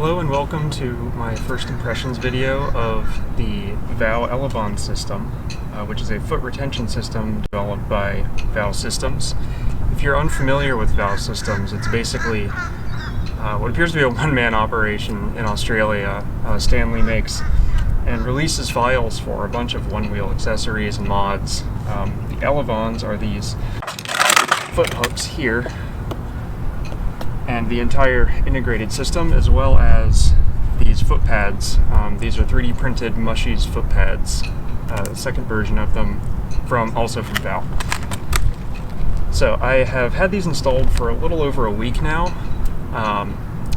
Hello and welcome to my first impressions video of the VOW Elevons system, which is a foot retention system developed by VOW Systems. If you're unfamiliar with VOW Systems, it's basically what appears to be a one-man operation in Australia. Stanley makes and releases files for a bunch of one-wheel accessories and mods. The Elevons are these foot hooks here, and the entire integrated system, as well as these foot pads. These are 3D printed Mushies foot pads, the second version of them, also from VOW. So I have had these installed for a little over a week now.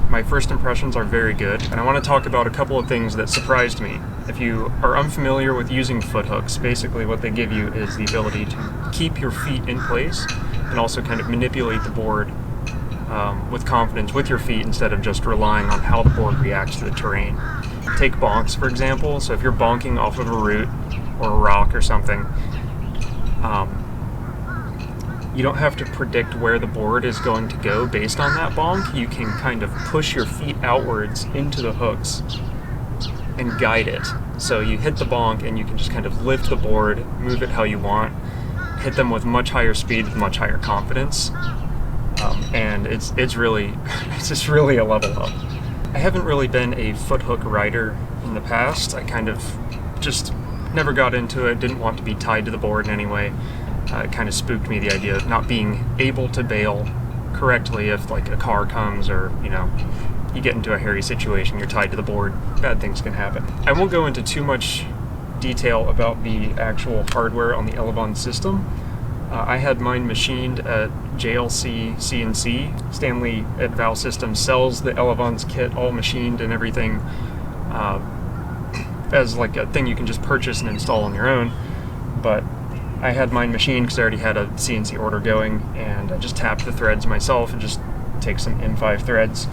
My first impressions are very good, and I want to talk about a couple of things that surprised me. If you are unfamiliar with using foot hooks, basically what they give you is the ability to keep your feet in place and also kind of manipulate the board with confidence with your feet instead of just relying on how the board reacts to the terrain. Take bonks, for example. So if you're bonking off of a root or a rock or something, you don't have to predict where the board is going to go based on that bonk. You can kind of push your feet outwards into the hooks and guide it. So you hit the bonk and you can just kind of lift the board, move it how you want, hit them with much higher speed with much higher confidence. And it's just really a level up. I haven't really been a foot hook rider in the past. I kind of just never got into it, didn't want to be tied to the board in any way. It kind of spooked me, the idea of not being able to bail correctly if like a car comes or, you know, you get into a hairy situation, you're tied to the board, bad things can happen. I won't go into too much detail about the actual hardware on the Elevons system. I had mine machined at JLC CNC. Stanley at VOW Systems sells the Elevons kit all machined and everything as like a thing you can just purchase and install on your own. But I had mine machined because I already had a CNC order going, and I just tapped the threads myself and just take some M5 threads.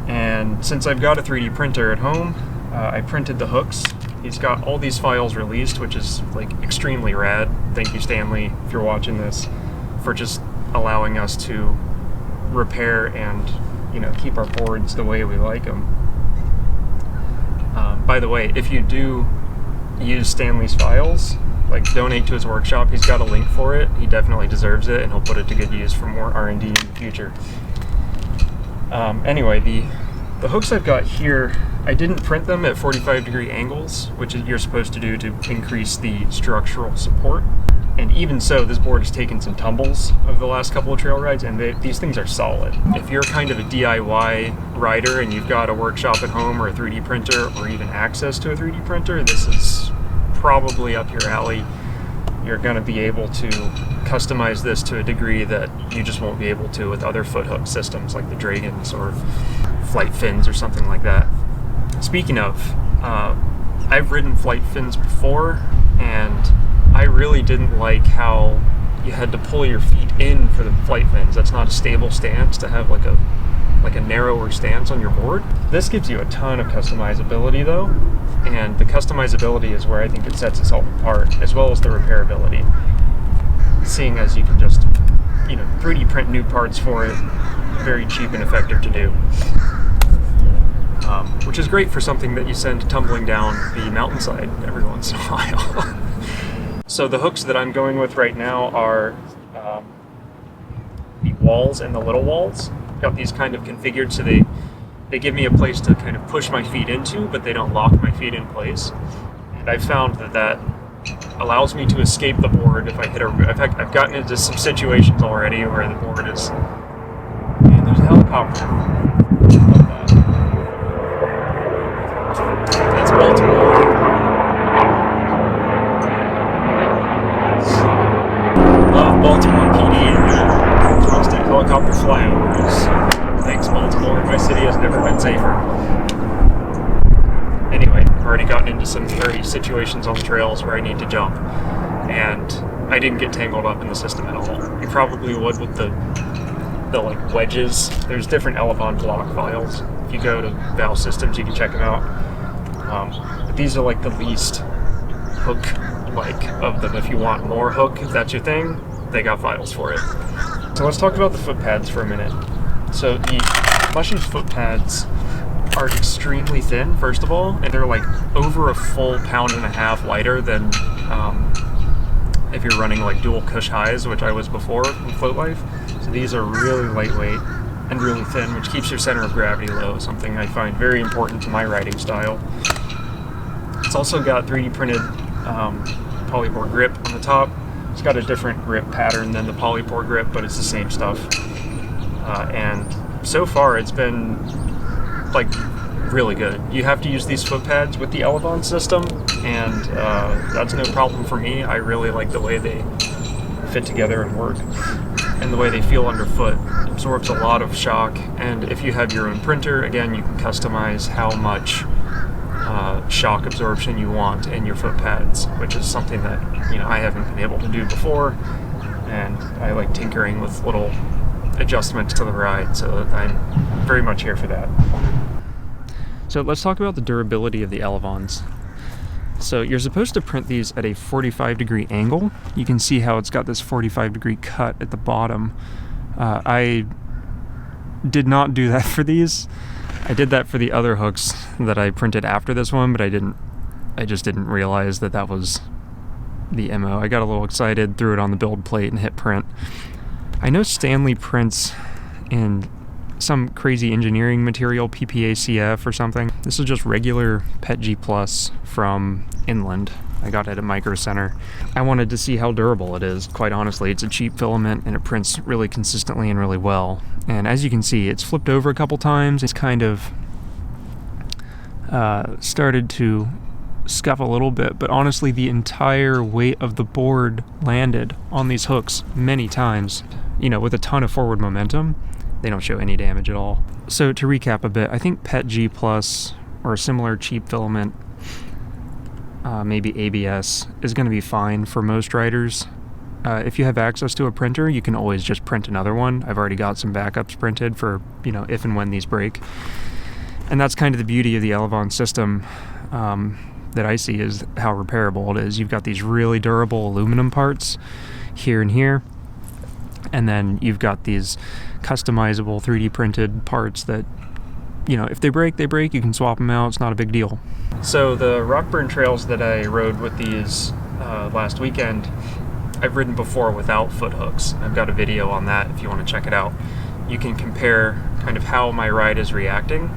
And since I've got a 3D printer at home, I printed the hooks. He's got all these files released, which is like extremely rad. Thank you, Stanley, if you're watching this, for just allowing us to repair and, you know, keep our boards the way we like them. By the way, if you do use Stanley's files, like donate to his workshop, he's got a link for it. He definitely deserves it, and he'll put it to good use for more R&D in the future. Anyway, the hooks I've got here, I didn't print them at 45-degree angles, which you're supposed to do to increase the structural support. And even so, this board has taken some tumbles over the last couple of trail rides, and these things are solid. If you're kind of a DIY rider and you've got a workshop at home or a 3D printer or even access to a 3D printer, this is probably up your alley. You're going to be able to customize this to a degree that you just won't be able to with other foot hook systems like the Dragons or Flight Fins or something like that. Speaking of, I've ridden Flight Fins before, and I really didn't like how you had to pull your feet in for the Flight Fins. That's not a stable stance to have like a narrower stance on your board. This gives you a ton of customizability though, and the customizability is where I think it sets itself apart, as well as the repairability. Seeing as you can just, you know, 3D print new parts for it, very cheap and effective to do. Which is great for something that you send tumbling down the mountainside every once in a while. So the hooks that I'm going with right now are the walls and the little walls. Got these kind of configured so they give me a place to kind of push my feet into, but they don't lock my feet in place. And I've found that allows me to escape the board if I hit a root. I've gotten into some situations already where the board is... And there's a helicopter. That's Baltimore. Love Baltimore PD. Constant helicopter flyovers. Thanks, Baltimore. My city has never been safer. Anyway, I've already gotten into some hairy situations on the trails where I need to jump, and I didn't get tangled up in the system at all. You probably would with the like wedges. There's different Elevon block files. If you go to VOW Systems, you can check them out. But these are like the least hook-like of them. If you want more hook, if that's your thing, they got files for it. So let's talk about the foot pads for a minute. So the Mushies foot pads are extremely thin, first of all, and they're like over a full pound-and-a-half lighter than if you're running like dual cush highs, which I was before in Float Life. So these are really lightweight and really thin, which keeps your center of gravity low, something I find very important to my riding style. It's also got 3D printed polypore grip on the top. It's got a different grip pattern than the polypore grip, but it's the same stuff. And so far it's been like really good. You have to use these foot pads with the Elevons system, and that's no problem for me. I really like the way they fit together and work, and the way they feel underfoot. It absorbs a lot of shock, and if you have your own printer, again, you can customize how much shock absorption you want in your foot pads, which is something that, you know, I haven't been able to do before, and I like tinkering with little adjustments to the ride, so I'm very much here for that. So let's talk about the durability of the Elevons. So you're supposed to print these at a 45-degree angle. You can see how it's got this 45-degree cut at the bottom. I did not do that for these. I did that for the other hooks that I printed after this one, but I just didn't realize that that was the MO. I got a little excited, threw it on the build plate, and hit print. I know Stanley prints in some crazy engineering material, PPACF or something. This is just regular PETG Plus from Inland. I got it at Micro Center. I wanted to see how durable it is, quite honestly. It's a cheap filament and it prints really consistently and really well. And as you can see, it's flipped over a couple times. It's kind of started to scuff a little bit, but honestly the entire weight of the board landed on these hooks many times. You know, with a ton of forward momentum, they don't show any damage at all. So to recap a bit, I think PETG Plus or a similar cheap filament, maybe ABS, is going to be fine for most riders. If you have access to a printer, you can always just print another one. I've already got some backups printed for, you know, if and when these break. And that's kind of the beauty of the Elevons system that I see, is how repairable it is. You've got these really durable aluminum parts here and here, and then you've got these customizable 3D printed parts that, you know, if they break, they break. You can swap them out. It's not a big deal. So the Rockburn trails that I rode with these last weekend, I've ridden before without foot hooks. I've got a video on that if you want to check it out. You can compare kind of how my ride is reacting,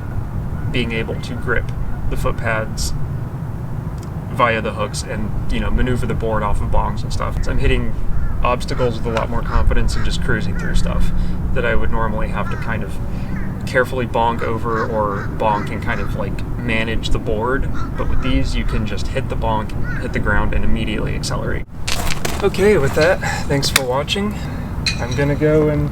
being able to grip the foot pads via the hooks and, you know, maneuver the board off of bongs and stuff. So I'm hitting obstacles with a lot more confidence and just cruising through stuff that I would normally have to kind of carefully bonk over or bonk and kind of like manage the board. But with these, you can just hit the bonk, hit the ground, and immediately accelerate. Okay, with that, thanks for watching. I'm gonna go and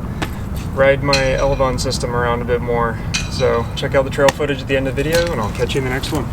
ride my Elevons system around a bit more. So check out the trail footage at the end of the video, and I'll catch you in the next one.